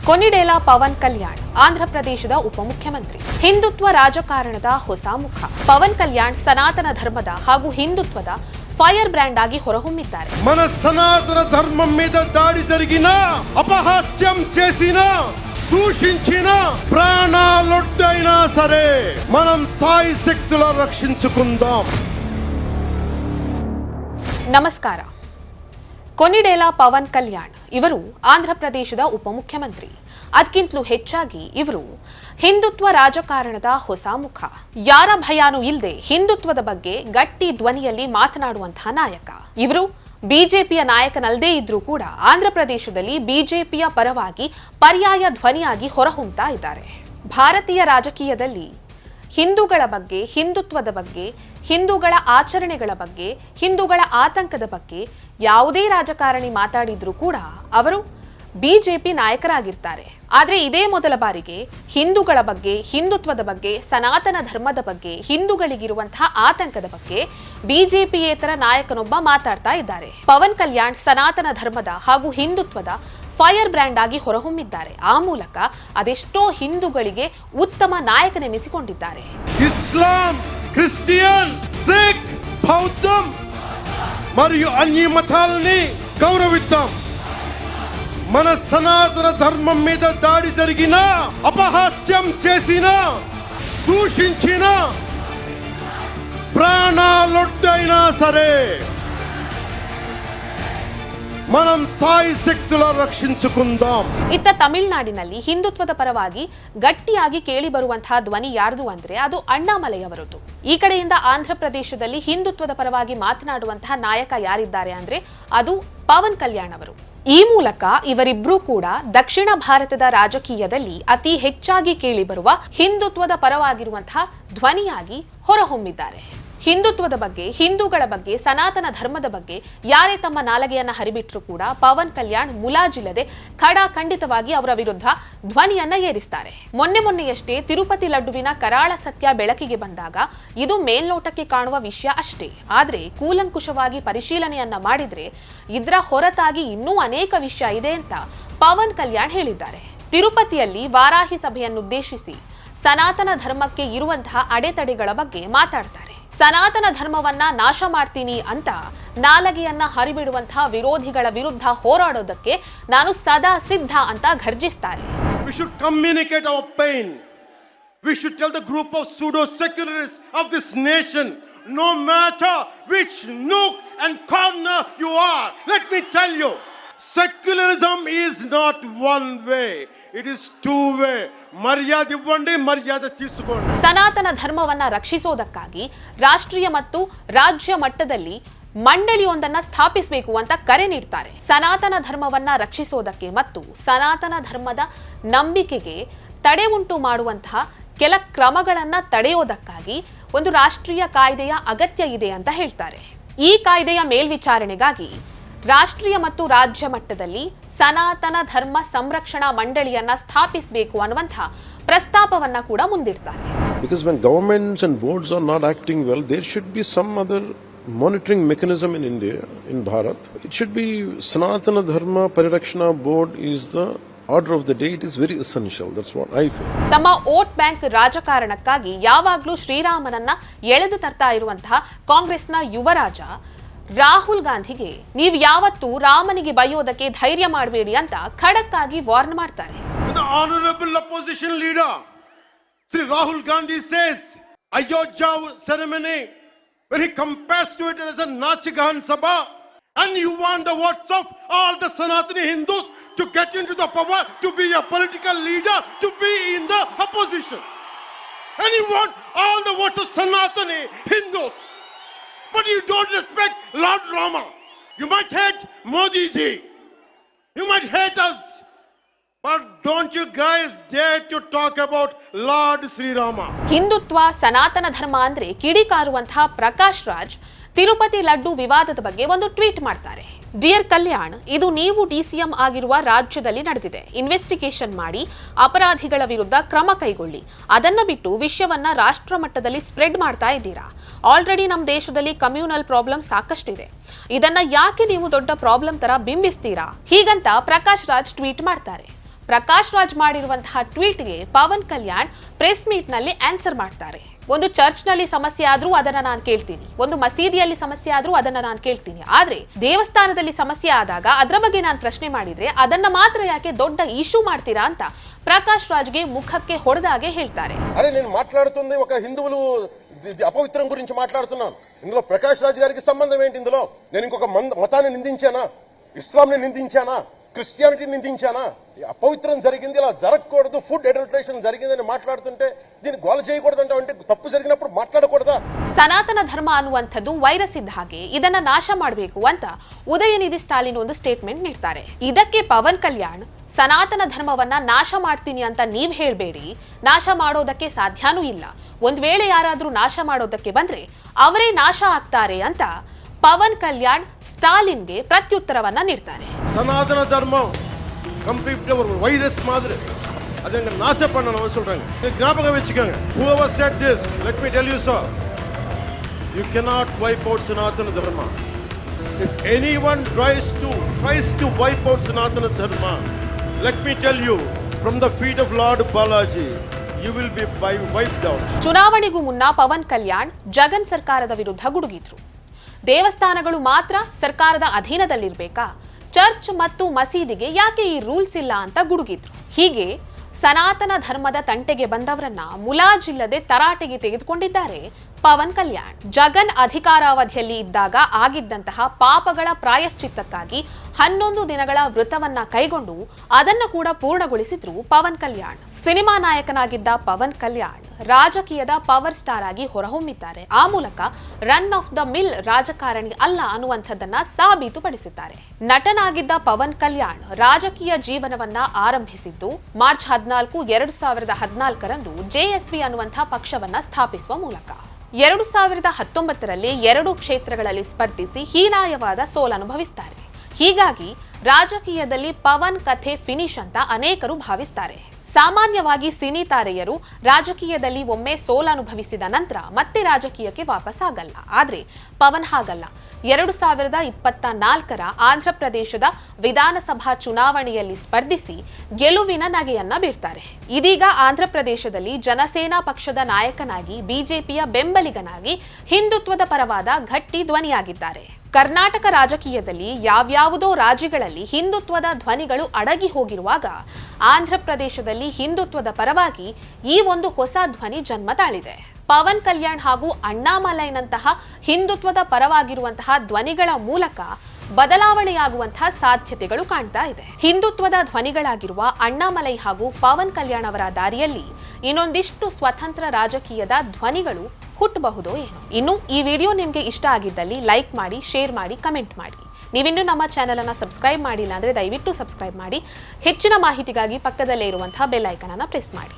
ಕೊನಿಡೇಲಾ ಪವನ್ ಕಲ್ಯಾಣ್ ಆಂಧ್ರ ಪ್ರದೇಶದ ಉಪಮುಖ್ಯಮಂತ್ರಿ. ಹಿಂದುತ್ವ ರಾಜಕಾರಣದ ಹೊಸ ಮುಖ. ಪವನ್ ಕಲ್ಯಾಣ್ ಸನಾತನ ಧರ್ಮದ ಹಾಗೂ ಹಿಂದುತ್ವದ ఫైర్ బ్రాండ్ ఆగి ಹೊರಹೊಮ್ಮಿದ್ದಾರೆ. మన సనాతన ధర్మం మీద దాడి జరిగిన, అపహాస్యం చేసిన, దూషించిన, ప్రాణాలొడ్డైనా సరే మనం సాయి శక్తుల రక్షించుకుందాం. ನಮಸ್ಕಾರ. ಕೊನಿಡೇಲಾ ಪವನ್ ಕಲ್ಯಾಣ್ ಇವರು ಆಂಧ್ರ ಪ್ರದೇಶದ ಉಪಮುಖ್ಯಮಂತ್ರಿ. ಅದಕ್ಕಿಂತಲೂ ಹೆಚ್ಚಾಗಿ ಇವರು ಹಿಂದುತ್ವ ರಾಜಕಾರಣದ ಹೊಸ ಮುಖ. ಯಾರ ಭಯಾನೂ ಇಲ್ಲದೆ ಹಿಂದುತ್ವದ ಬಗ್ಗೆ ಗಟ್ಟಿ ಧ್ವನಿಯಲ್ಲಿ ಮಾತನಾಡುವಂತಹ ನಾಯಕ. ಇವರು ಬಿಜೆಪಿಯ ನಾಯಕನಲ್ಲದೇ ಇದ್ರೂ ಕೂಡ ಆಂಧ್ರ ಪ್ರದೇಶದಲ್ಲಿ ಬಿಜೆಪಿಯ ಪರವಾಗಿ ಪರ್ಯಾಯ ಧ್ವನಿಯಾಗಿ ಹೊರಹೊಮ್ಮುತ್ತಾ ಇದ್ದಾರೆ. ಭಾರತೀಯ ರಾಜಕೀಯದಲ್ಲಿ ಹಿಂದೂಗಳ ಬಗ್ಗೆ, ಹಿಂದುತ್ವದ ಬಗ್ಗೆ, ಹಿಂದೂಗಳ ಆಚರಣೆಗಳ ಬಗ್ಗೆ, ಹಿಂದೂಗಳ ಆತಂಕದ ಬಗ್ಗೆ ಯಾವುದೇ ರಾಜಕಾರಣಿ ಮಾತಾಡಿದ್ರೂ ಕೂಡ ಅವರು ಬಿಜೆಪಿ ನಾಯಕರಾಗಿರ್ತಾರೆ. ಆದರೆ ಇದೇ ಮೊದಲ ಬಾರಿಗೆ ಹಿಂದೂಗಳ ಬಗ್ಗೆ, ಹಿಂದುತ್ವದ ಬಗ್ಗೆ, ಸನಾತನ ಧರ್ಮದ ಬಗ್ಗೆ, ಹಿಂದೂಗಳಿಗಿರುವಂತಹ ಆತಂಕದ ಬಗ್ಗೆ ಬಿಜೆಪಿಯೇತರ ನಾಯಕನೊಬ್ಬ ಮಾತಾಡ್ತಾ ಇದ್ದಾರೆ. ಪವನ್ ಕಲ್ಯಾಣ್ ಸನಾತನ ಧರ್ಮದ ಹಾಗೂ ಹಿಂದುತ್ವದ ಫೈರ್ ಬ್ರ್ಯಾಂಡ್ ಆಗಿ ಹೊರಹೊಮ್ಮಿದ್ದಾರೆ. ಆ ಮೂಲಕ ಅದೆಷ್ಟೋ ಹಿಂದೂಗಳಿಗೆ ಉತ್ತಮ ನಾಯಕನೆನಿಸಿಕೊಂಡಿದ್ದಾರೆ. ಇಸ್ಲಾಂ, ಕ್ರಿಶ್ಚಿಯನ್, ಸಿಖ್, ಬೌದ್ಧ మరియు అన్ని మతాలని గౌరవిద్దాం. మన సనాతన ధర్మం మీద దాడి జరిగిన, అపహాస్యం చేసిన, దూషించిన, ప్రాణాలొడ్డైనా సరే మనం సాయి శక్తుల రక్షించుకుందాం. ಇತ್ತ ತಮಿಳುನಾಡಿನಲ್ಲಿ ಹಿಂದುತ್ವದ ಪರವಾಗಿ ಗಟ್ಟಿಯಾಗಿ ಕೇಳಿ ಬರುವಂತಹ ಧ್ವನಿ ಯಾರ್ದು ಅಂದ್ರೆ ಅದು ಅಣ್ಣಾಮಲೈ ಅವರದ್ದು. ಈ ಕಡೆಯಿಂದ ಆಂಧ್ರ ಪ್ರದೇಶದಲ್ಲಿ ಹಿಂದುತ್ವದ ಪರವಾಗಿ ಮಾತನಾಡುವಂತಹ ನಾಯಕ ಯಾರಿದ್ದಾರೆ ಅಂದ್ರೆ ಅದು ಪವನ್ ಕಲ್ಯಾಣ್ ಅವರು. ಈ ಮೂಲಕ ಇವರಿಬ್ರು ಕೂಡ ದಕ್ಷಿಣ ಭಾರತದ ರಾಜಕೀಯದಲ್ಲಿ ಅತಿ ಹೆಚ್ಚಾಗಿ ಕೇಳಿ ಬರುವ ಹಿಂದುತ್ವದ ಪರವಾಗಿರುವಂತಹ ಧ್ವನಿಯಾಗಿ ಹೊರಹೊಮ್ಮಿದ್ದಾರೆ. ಹಿಂದುತ್ವದ ಬಗ್ಗೆ, ಹಿಂದೂಗಳ ಬಗ್ಗೆ, ಸನಾತನ ಧರ್ಮದ ಬಗ್ಗೆ ಯಾರೇ ತಮ್ಮ ನಾಲಗೆಯನ್ನ ಹರಿಬಿಟ್ರು ಕೂಡ ಪವನ್ ಕಲ್ಯಾಣ್ ಮುಲಾಜಿಲ್ಲದೆ ಖಡಾಖಂಡಿತವಾಗಿ ಅವರ ವಿರುದ್ಧ ಧ್ವನಿಯನ್ನ ಏರಿಸ್ತಾರೆ. ಮೊನ್ನೆಯಷ್ಟೇ ತಿರುಪತಿ ಲಡ್ಡುವಿನ ಕರಾಳ ಸತ್ಯ ಬೆಳಕಿಗೆ ಬಂದಾಗ ಇದು ಮೇಲ್ನೋಟಕ್ಕೆ ಕಾಣುವ ವಿಷಯ ಅಷ್ಟೇ. ಆದ್ರೆ ಕೂಲಂಕುಷವಾಗಿ ಪರಿಶೀಲನೆಯನ್ನ ಮಾಡಿದ್ರೆ ಇದರ ಹೊರತಾಗಿ ಇನ್ನೂ ಅನೇಕ ವಿಷಯ ಇದೆ ಅಂತ ಪವನ್ ಕಲ್ಯಾಣ್ ಹೇಳಿದ್ದಾರೆ. ತಿರುಪತಿಯಲ್ಲಿ ವಾರಾಹಿ ಸಭೆಯನ್ನುದ್ದೇಶಿಸಿ ಸನಾತನ ಧರ್ಮಕ್ಕೆ ಇರುವಂತಹ ಅಡೆತಡೆಗಳ ಬಗ್ಗೆ ಮಾತಾಡ್ತಾರೆ. ಸನಾತನ ಧರ್ಮವನ್ನ ನಾಶ ಮಾಡ್ತೀನಿ ಅಂತ ನಾಲಗೆಯನ್ನ ಹರಿಬಿಡುವಂತಹ ವಿರೋಧಿಗಳ ವಿರುದ್ಧ ಹೋರಾಡೋದಕ್ಕೆ ನಾನು ಸದಾ ಸಿದ್ಧ ಅಂತ ಘರ್ಜಿಸ್ತಾರೆ. We should communicate our pain. We should tell the group of pseudo-secularists of this nation, no matter which nook and corner you are, let me tell you, secularism is not one way, it is two way. ಮರ್ಯಾದೆ ಇవ్వండి, ಮರ್ಯಾದೆ తీసుకోండి. ಸನಾತನ ಧರ್ಮವನ್ನ ರಕ್ಷಿಸೋದಕ್ಕಾಗಿ ರಾಷ್ಟ್ರೀಯ ಮತ್ತು ರಾಜ್ಯ ಮಟ್ಟದಲ್ಲಿ ಮಂಡಳಿಯೊಂದನ್ನ ಸ್ಥಾಪಿಸಬೇಕು ಅಂತ ಕರೆ ನೀಡ್ತಾರೆ. ಸನಾತನ ಧರ್ಮವನ್ನ ರಕ್ಷಿಸೋದಕ್ಕೆ ಮತ್ತು ಸನಾತನ ಧರ್ಮದ ನಂಬಿಕೆಗೆ ತಡೆ ಉಂಟು ಮಾಡುವಂತಹ ಕೆಲ ಕ್ರಮಗಳನ್ನ ತಡೆಯೋದಕ್ಕಾಗಿ ಒಂದು ರಾಷ್ಟ್ರೀಯ ಕಾಯ್ದೆಯ ಅಗತ್ಯ ಇದೆ ಅಂತ ಹೇಳ್ತಾರೆ. ಈ ಕಾಯ್ದೆಯ ಮೇಲ್ವಿಚಾರಣೆಗಾಗಿ ರಾಷ್ಟ್ರೀಯ ಮತ್ತು ರಾಜ್ಯ ಮಟ್ಟದಲ್ಲಿ ಸನಾತನ ಧರ್ಮ ಸಂರಕ್ಷಣಾ ಮಂಡಳಿಯನ್ನ ಸ್ಥಾಪಿಸಬೇಕು ಅನ್ನುವಂತ ಪ್ರಸ್ತಾಪವನ್ನ ಕೂಡ ಮುಂದಿಡ್ತಾರೆ. Because when governments and boards are not acting well, there should be some other monitoring mechanism in India, in Bharat. It should be Sanatana Dharma Parirakshana Board is the order of the day. It is very essential. That's what I feel. ತಮ್ಮ vote bank ರಾಜಕಾರಣಕ್ಕಾಗಿ ಯಾವಾಗಲೂ ಶ್ರೀರಾಮನನ್ನ ಎಳೆದು ತರ್ತಾ ಇರುವಂತಹ ಕಾಂಗ್ರೆಸ್ನ ಯುವರಾಜ ರಾಹುಲ್ ಗಾಂಧಿಗೆ ನೀವು ಯಾವತ್ತೂ ರಾಮನಿಗೆ ಬೈಯೋದಕ್ಕೆ ಧೈರ್ಯ ಮಾಡಬೇಡಿ ಅಂತ ಖಡಕ್ ಆಗಿ ವಾರ್ನ್ ಮಾಡ್ತಾರೆ. The honorable opposition leader Sri Rahul Gandhi says Ayodhya ceremony, when he compares to it as a Nachigahan Sabha, and you want the votes of all the Sanatani Hindus to get into the power, to be a political leader, to be in the opposition, and you want all the votes of Sanatani Hindus, but you don't respect Lord Rama. You might hate Modi ji, you might hate us, but don't you guys dare to talk about Lord Sri Rama. Hindutva, ಸನಾತನ ಧರ್ಮ ಅಂದ್ರೆ ಕಿಡಿಕಾರುವಂತಹ ಪ್ರಕಾಶ್ ರಾಜ್ ತಿರುಪತಿ ಲಡ್ಡು ವಿವಾದದ ಬಗ್ಗೆ ಒಂದು tweet ಮಾಡ್ತಾರೆ. Dear Kalyan, ಇದು ನೀವು DCM ಆಗಿರುವ ರಾಜ್ಯದಲ್ಲಿ ನಡೆದಿದೆ. ಇನ್ವೆಸ್ಟಿಗೇಷನ್ ಮಾಡಿ ಅಪರಾಧಿಗಳ ವಿರುದ್ಧ ಕ್ರಮ ಕೈಗೊಳ್ಳಿ. ಅದನ್ನ ಬಿಟ್ಟು ವಿಷಯವನ್ನ ರಾಷ್ಟ್ರ ಮಟ್ಟದಲ್ಲಿ ಸ್ಪ್ರೆಡ್ ಮಾಡ್ತಾ ಇದ್ದೀರಾ. ಆಲ್ರೆಡಿ ನಮ್ಮ ದೇಶದಲ್ಲಿ ಕಮ್ಯುನಲ್ ಪ್ರಾಬ್ಲಮ್ ಸಾಕಷ್ಟಿದೆ. ಇದನ್ನ ಯಾಕೆ ನೀವು ದೊಡ್ಡ ಪ್ರಾಬ್ಲಮ್ ತರ ಬಿಂಬಿಸ್ತೀರಾ? ಹೀಗಂತ ಪ್ರಕಾಶ್ ರಾಜ್ ಟ್ವೀಟ್ ಮಾಡ್ತಾರೆ. ಪ್ರಕಾಶ್ ರಾಜ್ ಮಾಡಿರುವಂತಹ ಟ್ವೀಟ್ಗೆ ಪವನ್ ಕಲ್ಯಾಣ್ ಪ್ರೆಸ್ ಮೀಟ್ ನಲ್ಲಿ ಆನ್ಸರ್ ಮಾಡ್ತಾರೆ. ಒಂದು ಚರ್ಚ್ ನಲ್ಲಿ ಸಮಸ್ಯೆ ಆದ್ರೂ ಅದನ್ನ ನಾನು ಕೇಳ್ತೀನಿ, ಒಂದು ಮಸೀದಿಯಲ್ಲಿ ಸಮಸ್ಯೆ ಆದ್ರೂ ಅದನ್ನ ನಾನು ಕೇಳ್ತೀನಿ, ಆದ್ರೆ ದೇವಸ್ಥಾನದಲ್ಲಿ ಸಮಸ್ಯೆ ಆದಾಗ ಅದರ ಬಗ್ಗೆ ನಾನು ಪ್ರಶ್ನೆ ಮಾಡಿದ್ರೆ ಅದನ್ನ ಮಾತ್ರ ಯಾಕೆ ದೊಡ್ಡ ಇಶ್ಯೂ ಮಾಡ್ತೀರಾ ಅಂತ ప్రకాష్ రాజ్ಗೆ ముఖಕ್ಕೆ ಹೊಡೆದಾಗೆ ಹೇಳ್ತಾರೆ. అరే నేను మాట్లాడుతుంది ఒక హిందువులు అపవిత్రం గురించి మాట్లాడుతున్నాను. ఇందులో ప్రకాష్ రాజ్ గారికి సంబంధం ఏంటి? ఇందులో నేను ఇంకొక మతాన్ని నిందించానా, ఇస్లాంని నిందించానా, క్రిస్టియానిటీ నిందించానా? అపవిత్రం జరిగింది, ఇలా జరగకూడదు, ఫుడ్ అడల్టరేషన్ జరిగిందని మాట్లాడుతుంటే దీన్ని గోల చేయకూడదంటే అంటే తప్పు జరిగినప్పుడు మాట్లాడకూడదా? ಸನಾತನ ಧರ್ಮ ಅನ್ನುವಂಥದ್ದು ವೈರಸ್ ಇದ್ದ ಹಾಗೆ, ಇದನ್ನ ನಾಶ ಮಾಡಬೇಕು ಅಂತ ಉದಯನಿಧಿ ಸ್ಟಾಲಿನ್ ಒಂದು ಸ್ಟೇಟ್ಮೆಂಟ್ ನೀಡ್ತಾರೆ. ಇದಕ್ಕೆ ಪವನ್ ಕಲ್ಯಾಣ್ ಸನಾತನ ಧರ್ಮವನ್ನ ನಾಶ ಮಾಡ್ತೀನಿ ಅಂತ ನೀವ್ ಹೇಳ್ಬೇಡಿ, ನಾಶ ಮಾಡೋದಕ್ಕೆ ಸಾಧ್ಯನೂ ಇಲ್ಲ, ಒಂದ್ ವೇಳೆ ಯಾರಾದ್ರೂ ನಾಶ ಮಾಡೋದಕ್ಕೆ ಬಂದ್ರೆ ಅವರೇ ನಾಶ ಆಗ್ತಾರೆ ಅಂತ ಪವನ್ ಕಲ್ಯಾಣ್ ಸ್ಟಾಲಿನ್ಗೆ ಪ್ರತ್ಯುತ್ತರವನ್ನ ನೀಡ್ತಾರೆ. ಸನಾತನ ಧರ್ಮ ಕಂಪ್ಲೀಟ್ ವೈರಸ್ மாதிரி ಅದನ್ನ ನಾಶ பண்ணணும் சொல்றாங்க. ஞாபகம் வெச்சுக்கங்க. Whoever said this, let me tell you sir, you cannot wipe out Sanatana Dharma. If anyone tries to wipe out Sanatana Dharma, let me tell you, from the feet of Lord Balaji, you will be wiped out. ಚುನಾವಣೆಗೂ ಮುನ್ನ ಪವನ್ ಕಲ್ಯಾಣ್ ಜಗನ್ ಸರ್ಕಾರದ ವಿರುದ್ಧ ಗುಡುಗಿದ್ರು. ದೇವಸ್ಥಾನಗಳು ಮಾತ್ರ ಸರ್ಕಾರದ ಅಧೀನದಲ್ಲಿರಬೇಕಾ, church ಮತ್ತು ಮಸೀದಿಗೆ ಯಾಕೆ ಈ ರೂಲ್ಸ್ ಇಲ್ಲ ಅಂತ ಗುಡುಗಿದ್ರು. ಹೀಗೆ ಸನಾತನ ಧರ್ಮದ ತಂಟೆಗೆ ಬಂದವರನ್ನ ಮುಲಾಜಿಲ್ಲದೆ ತರಾಟೆಗೆ ತೆಗೆದುಕೊಂಡಿದ್ದಾರೆ ಪವನ್ ಕಲ್ಯಾಣ್. ಜಗನ್ ಅಧಿಕಾರಾವಧಿಯಲ್ಲಿ ಇದ್ದಾಗ ಆಗಿದ್ದಂತಹ ಪಾಪಗಳ ಪ್ರಾಯಶ್ಚಿತ್ತಕ್ಕಾಗಿ 11 ದಿನಗಳ ವ್ರತವನ್ನ ಕೈಗೊಂಡು ಅದನ್ನ ಕೂಡ ಪೂರ್ಣಗೊಳಿಸಿದ್ರು ಪವನ್ ಕಲ್ಯಾಣ್. ಸಿನಿಮಾ ನಾಯಕನಾಗಿದ್ದ ಪವನ್ ಕಲ್ಯಾಣ್ ರಾಜಕೀಯದ ಪವರ್ ಸ್ಟಾರ್ ಆಗಿ ಹೊರಹೊಮ್ಮಿದ್ದಾರೆ. ಆ ಮೂಲಕ ರನ್ ಆಫ್ ದ ಮಿಲ್ ರಾಜಕಾರಣಿ ಅಲ್ಲ ಅನ್ನುವಂಥದ್ದನ್ನ ಸಾಬೀತುಪಡಿಸಿದ್ದಾರೆ. ನಟನಾಗಿದ್ದ ಪವನ್ ಕಲ್ಯಾಣ್ ರಾಜಕೀಯ ಜೀವನವನ್ನ ಆರಂಭಿಸಿದ್ದು ಮಾರ್ಚ್ 14, 2014ರಂದು ಜೆಎಸ್ಪಿ ಅನ್ನುವಂಥ ಪಕ್ಷವನ್ನ ಸ್ಥಾಪಿಸುವ ಮೂಲಕ. 2019ರಲ್ಲಿ 2 ಕ್ಷೇತ್ರಗಳಲ್ಲಿ ಸ್ಪರ್ಧಿಸಿ ಹೀನಾಯವಾದ ಸೋಲನುಭವಿಸ್ತಾರೆ. ಹೀಗಾಗಿ ರಾಜಕೀಯದಲ್ಲಿ ಪವನ್ ಕಥೆ ಫಿನಿಶ್ ಅಂತ ಅನೇಕರು ಭಾವಿಸ್ತಾರೆ. ಸಾಮಾನ್ಯವಾಗಿ ಸಿನಿ ತಾರೆಯರು ರಾಜಕೀಯದಲ್ಲಿ ಒಮ್ಮೆ ಸೋಲನುಭವಿಸಿದ ನಂತರ ಮತ್ತೆ ರಾಜಕೀಯಕ್ಕೆ ವಾಪಸ್ಸಾಗಲ್ಲ. ಆದ್ರೆ ಪವನ್ ಹಾಗಲ್ಲ. 2024ರ ಆಂಧ್ರಪ್ರದೇಶದ ವಿಧಾನಸಭಾ ಚುನಾವಣೆಯಲ್ಲಿ ಸ್ಪರ್ಧಿಸಿ ಗೆಲುವಿನ ನಗೆಯನ್ನ ಬೀರ್ತಾರೆ. ಇದೀಗ ಆಂಧ್ರಪ್ರದೇಶದಲ್ಲಿ ಜನಸೇನಾ ಪಕ್ಷದ ನಾಯಕನಾಗಿ ಬಿಜೆಪಿಯ ಬೆಂಬಲಿಗನಾಗಿ ಹಿಂದುತ್ವದ ಪರವಾದ ಗಟ್ಟಿ ಧ್ವನಿಯಾಗಿದ್ದಾರೆ. ಕರ್ನಾಟಕ ರಾಜಕೀಯದಲ್ಲಿ ಯಾವ್ಯಾವುದೋ ರಾಜ್ಯಗಳಲ್ಲಿ ಹಿಂದುತ್ವದ ಧ್ವನಿಗಳು ಅಡಗಿ ಹೋಗಿರುವಾಗ ಆಂಧ್ರಪ್ರದೇಶದಲ್ಲಿ ಹಿಂದುತ್ವದ ಪರವಾಗಿ ಈ ಒಂದು ಹೊಸ ಧ್ವನಿ ಜನ್ಮ ತಾಳಿದೆ. ಪವನ್ ಕಲ್ಯಾಣ್ ಹಾಗೂ ಅಣ್ಣಾಮಲೈನಂತಹ ಹಿಂದುತ್ವದ ಪರವಾಗಿರುವಂತಹ ಧ್ವನಿಗಳ ಮೂಲಕ ಬದಲಾವಣೆಯಾಗುವಂತಹ ಸಾಧ್ಯತೆಗಳು ಕಾಣ್ತಾ ಇದೆ. ಹಿಂದುತ್ವದ ಧ್ವನಿಗಳಾಗಿರುವ ಅಣ್ಣಾಮಲೈ ಹಾಗೂ ಪವನ್ ಕಲ್ಯಾಣ್ ಅವರ ದಾರಿಯಲ್ಲಿ ಇನ್ನೊಂದಿಷ್ಟು ಸ್ವತಂತ್ರ ರಾಜಕೀಯದ ಧ್ವನಿಗಳು ಹುಟ್ಟಬಹುದೋ ಏನೋ. ಇನ್ನು ಈ ವಿಡಿಯೋ ನಿಮಗೆ ಇಷ್ಟ ಆಗಿದ್ದಲ್ಲಿ ಲೈಕ್ ಮಾಡಿ, ಶೇರ್ ಮಾಡಿ, ಕಮೆಂಟ್ ಮಾಡಿ. ನೀವಿನ್ನೂ ನಮ್ಮ ಚಾನೆಲ್ ಅನ್ನು ಸಬ್ಸ್ಕ್ರೈಬ್ ಮಾಡಿಲ್ಲ ಅಂದ್ರೆ ದಯವಿಟ್ಟು ಸಬ್ಸ್ಕ್ರೈಬ್ ಮಾಡಿ. ಹೆಚ್ಚಿನ ಮಾಹಿತಿಗಾಗಿ ಪಕ್ಕದಲ್ಲೇ ಇರುವಂತಹ ಬೆಲ್ ಐಕಾನ್ ಅನ್ನು ಪ್ರೆಸ್ ಮಾಡಿ.